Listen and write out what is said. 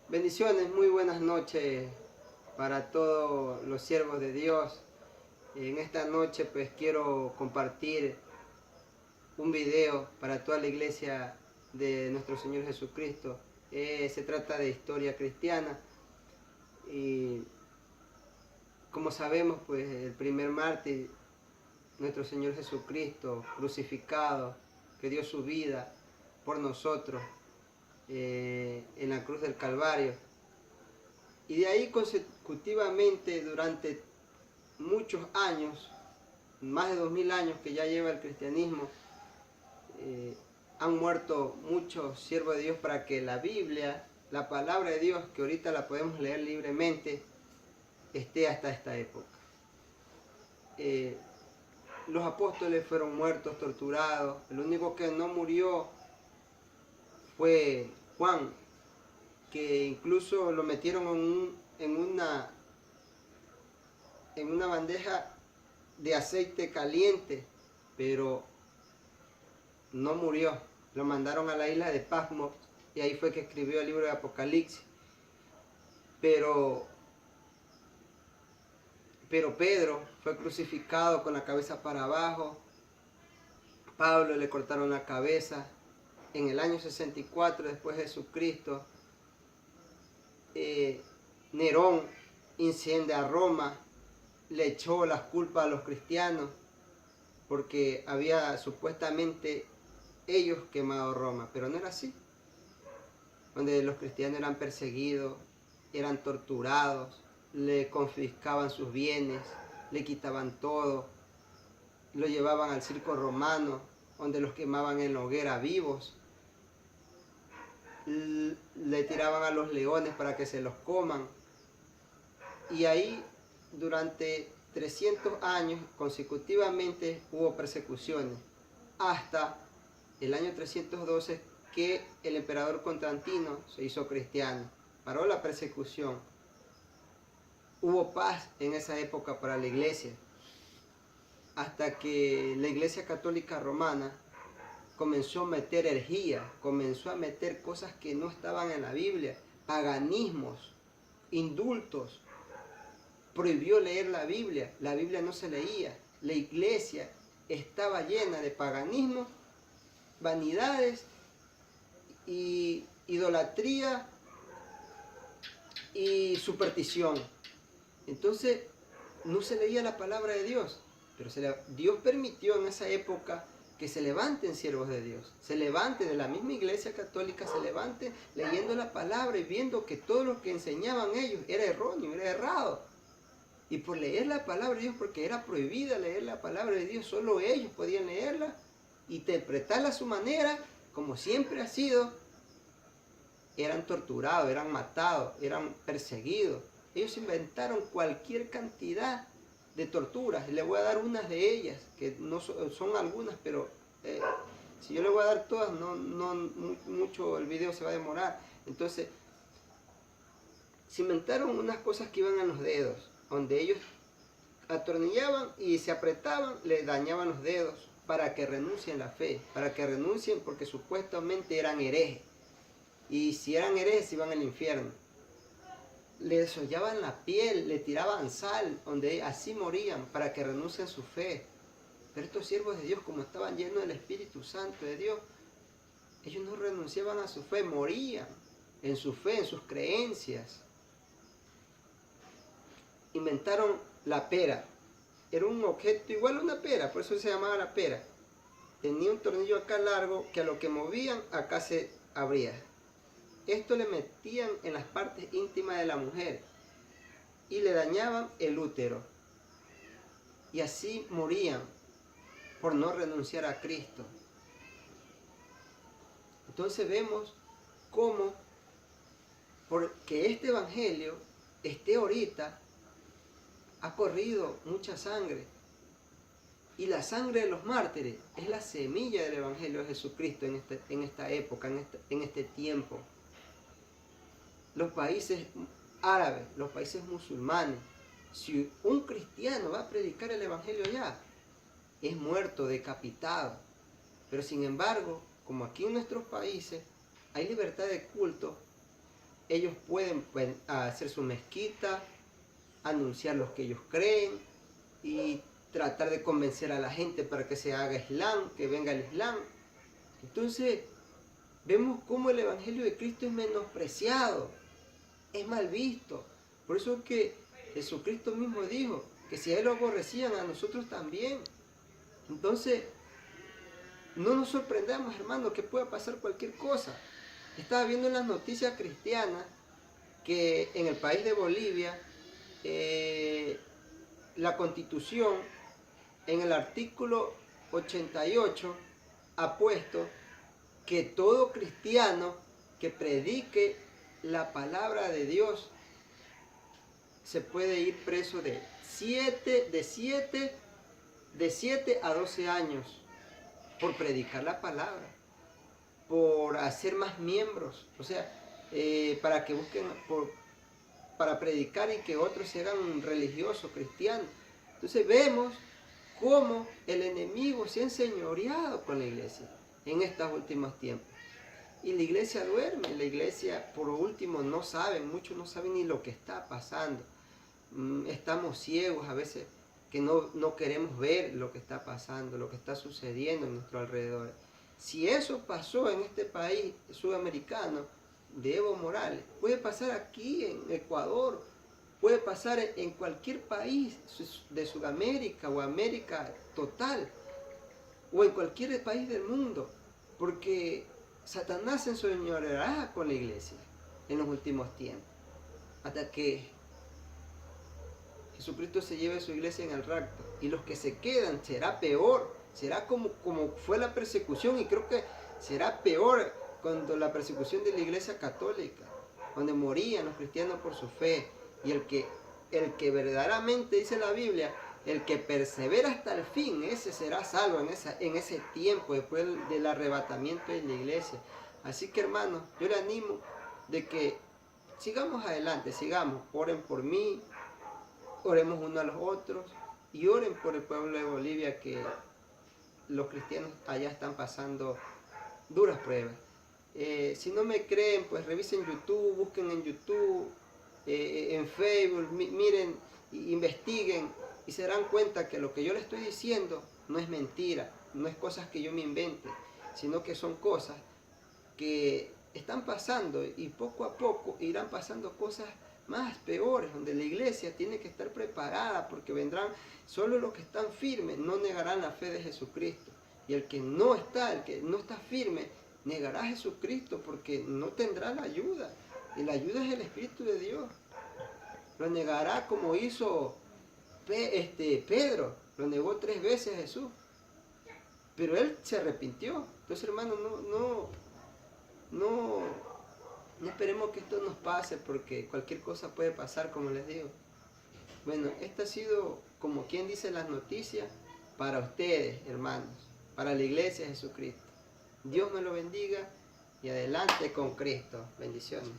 Bendiciones, muy buenas noches para todos los siervos de Dios. En esta noche pues quiero compartir un video para toda la iglesia de nuestro Señor Jesucristo. Se trata de historia cristiana y como sabemos pues el primer mártir, nuestro Señor Jesucristo crucificado, que dio su vida por nosotros en la cruz del Calvario. Y de ahí consecutivamente durante muchos años, más de 2000 años que ya lleva el cristianismo, han muerto muchos siervos de Dios para que la Biblia, la palabra de Dios, que ahorita la podemos leer libremente, esté hasta esta época. Los apóstoles fueron muertos, torturados. El único que no murió fue Juan, que incluso lo metieron en una bandeja de aceite caliente, pero no murió. Lo mandaron a la isla de Patmos y ahí fue que escribió el libro de Apocalipsis. Pero Pedro fue crucificado con la cabeza para abajo. Pablo le cortaron la cabeza en el año 64 después de Jesucristo. Nerón incendia a Roma, le echó las culpas a los cristianos porque había supuestamente ellos quemado Roma, pero no era así. Donde los cristianos eran perseguidos, eran torturados, le confiscaban sus bienes, le quitaban todo, lo llevaban al circo romano, donde los quemaban en la hoguera vivos, le tiraban a los leones para que se los coman. Y ahí durante 300 años consecutivamente hubo persecuciones, hasta el año 312 que el emperador Constantino se hizo cristiano, paró la persecución. Hubo paz en esa época para la iglesia, hasta que la iglesia católica romana comenzó a meter herejía, comenzó a meter cosas que no estaban en la Biblia, paganismos, indultos, prohibió leer la Biblia no se leía, la iglesia estaba llena de paganismo, vanidades y idolatría y superstición. Entonces no se leía la palabra de Dios, pero Dios permitió en esa época que se levanten siervos de Dios, se levanten de la misma iglesia católica, se levanten leyendo la palabra y viendo que todo lo que enseñaban ellos era erróneo, era errado. Y por leer la palabra de Dios, porque era prohibida leer la palabra de Dios, solo ellos podían leerla, interpretarla a su manera, como siempre ha sido, eran torturados, eran matados, eran perseguidos. Ellos inventaron cualquier cantidad de torturas. Les voy a dar unas de ellas, que no son algunas, pero si yo les voy a dar todas, no mucho el video se va a demorar. Entonces, se inventaron unas cosas que iban en los dedos, donde ellos atornillaban y se apretaban, le dañaban los dedos para que renuncien a la fe, para que renuncien porque supuestamente eran herejes. Y si eran herejes iban al infierno. Le desollaban la piel, le tiraban sal, donde así morían, para que renuncien a su fe. Pero estos siervos de Dios, como estaban llenos del Espíritu Santo de Dios, ellos no renunciaban a su fe, morían en su fe, en sus creencias. Inventaron la pera. Era un objeto igual a una pera, por eso se llamaba la pera. Tenía un tornillo acá largo que a lo que movían acá se abría. Esto le metían en las partes íntimas de la mujer y le dañaban el útero. Y así morían por no renunciar a Cristo. Entonces vemos cómo, porque este evangelio esté ahorita, ha corrido mucha sangre. Y la sangre de los mártires es la semilla del evangelio de Jesucristo en esta época, en este tiempo. Los países árabes, los países musulmanes, si un cristiano va a predicar el evangelio allá, es muerto, decapitado. Pero sin embargo, como aquí en nuestros países hay libertad de culto, ellos pueden hacer su mezquita, anunciar lo que ellos creen y tratar de convencer a la gente para que se haga Islam, que venga el Islam. Entonces, vemos cómo el Evangelio de Cristo es menospreciado, es mal visto. Por eso es que Jesucristo mismo dijo que si a Él lo aborrecían, a nosotros también. Entonces, no nos sorprendamos, hermanos, que pueda pasar cualquier cosa. Estaba viendo en las noticias cristianas que en el país de Bolivia, la Constitución, en el artículo 88, ha puesto que todo cristiano que predique la palabra de Dios se puede ir preso de 7 a 12 años por predicar la palabra, por hacer más miembros, o sea, para que busquen, para predicar y que otros se hagan religiosos, cristianos. Entonces vemos cómo el enemigo se ha enseñoreado con la iglesia en estos últimos tiempos. Y la iglesia duerme, la iglesia por último no saben, muchos no saben ni lo que está pasando. Estamos ciegos a veces que no queremos ver lo que está pasando, lo que está sucediendo en nuestro alrededor. Si eso pasó en este país sudamericano de Evo Morales, puede pasar aquí en Ecuador, puede pasar en cualquier país de Sudamérica o América total, o en cualquier país del mundo, porque Satanás se enseñoreará con la iglesia en los últimos tiempos, hasta que Jesucristo se lleve a su iglesia en el rapto, y los que se quedan será peor, será como fue la persecución, y creo que será peor cuando la persecución de la iglesia católica, donde morían los cristianos por su fe, y el que verdaderamente dice la Biblia, el que persevera hasta el fin, ese será salvo en ese tiempo, después del arrebatamiento de la iglesia. Así que hermanos, yo le animo de que sigamos adelante, oren por mí, oremos unos a los otros, y oren por el pueblo de Bolivia, que los cristianos allá están pasando duras pruebas. Si no me creen, pues revisen YouTube, busquen en YouTube, en Facebook, miren, investiguen, y se darán cuenta que lo que yo les estoy diciendo no es mentira, no es cosas que yo me invente, sino que son cosas que están pasando, y poco a poco irán pasando cosas más peores, donde la iglesia tiene que estar preparada, porque vendrán solo los que están firmes, no negarán la fe de Jesucristo, y el que no está firme, negará a Jesucristo, porque no tendrá la ayuda, y la ayuda es el Espíritu de Dios. Lo negará como hizo Pedro, lo negó 3 veces a Jesús, pero él se arrepintió. Entonces, hermano, no esperemos que esto nos pase, porque cualquier cosa puede pasar, como les digo. Bueno, esta ha sido, como quien dice, las noticias para ustedes, hermanos, para la iglesia de Jesucristo. Dios me lo bendiga, y adelante con Cristo. Bendiciones.